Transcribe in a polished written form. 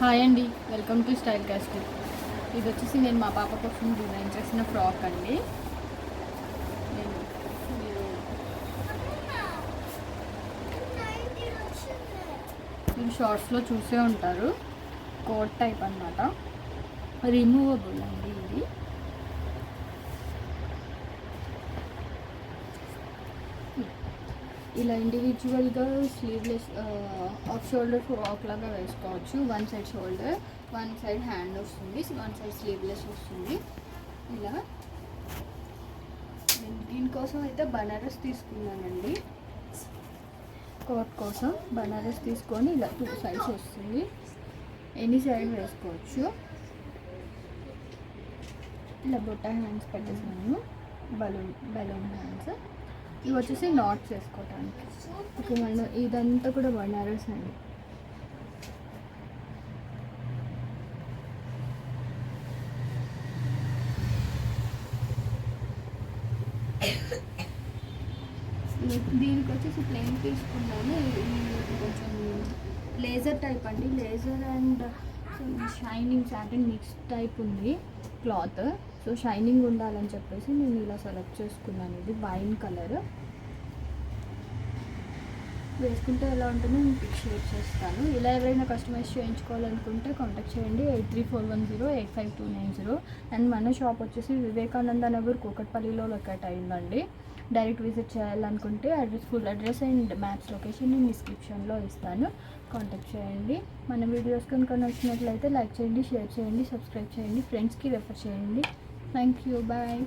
Hi అండి, welcome to style casting. ఇది వచ్చేసి నేను మా పాప కోసం డిజైన్ చేసిన ఫ్రాక్ అండి. మీరు షార్ట్స్లో చూసే ఉంటారు. కోట్ టైప్ అన్నమాట, రిమూవబుల్ అండి ఇది. ఇలా ఇండివిజువల్గా స్లీవ్లెస్ ఆఫ్ షోల్డర్ ఫ్రాక్ లాగా వేసుకోవచ్చు. One side shoulder, one side hand వస్తుంది, వన్ సైడ్ స్లీవ్లెస్ వస్తుంది. ఇలా దీనికోసం అయితే బనారస్ తీసుకున్నానండి. కోట్ కోసం బనారస్ తీసుకొని ఇలా 2 సైడ్స్ వస్తుంది. ఎనీ సైడ్ వేసుకోవచ్చు. ఇలా బొట్ట హ్యాండ్స్ పెట్టేసాను, బలూన్ హ్యాండ్స్. ఇవి వచ్చేసి నాట్స్ వేసుకోవటానికి. ఓకే, మనం ఇదంతా కూడా బనారస్ అండి. దీనికి వచ్చేసి ప్లెయిన్ తీసుకున్నాను. ఇది కొంచెం లేజర్ టైప్ అండి. Laser and shining satin mix type ఉంది క్లాత్. సో షైనింగ్ ఉండాలని చెప్పేసి నేను ఇలా సెలెక్ట్ చేసుకున్నాను. ఇది వైన్ కలర్. వేసుకుంటే ఎలా ఉంటుందో నేను పిక్ షేర్ చేస్తాను. ఇలా ఎవరైనా కస్టమైజ్ చేయించుకోవాలనుకుంటే కాంటాక్ట్ చేయండి 8341085290. అండ్ మన షాప్ వచ్చేసి వివేకానంద నగర్ కూకట్పల్లిలో లొకేట్ అయిందండి. డైరెక్ట్ విజిట్ చేయాలనుకుంటే full address and maps location నేను డిస్క్రిప్షన్లో ఇస్తాను. కాంటాక్ట్ చేయండి. మన వీడియోస్ కనుక నచ్చినట్లయితే లైక్ చేయండి, షేర్ చేయండి, సబ్స్క్రైబ్ చేయండి, ఫ్రెండ్స్కి రెఫర్ చేయండి. Thank you, bye.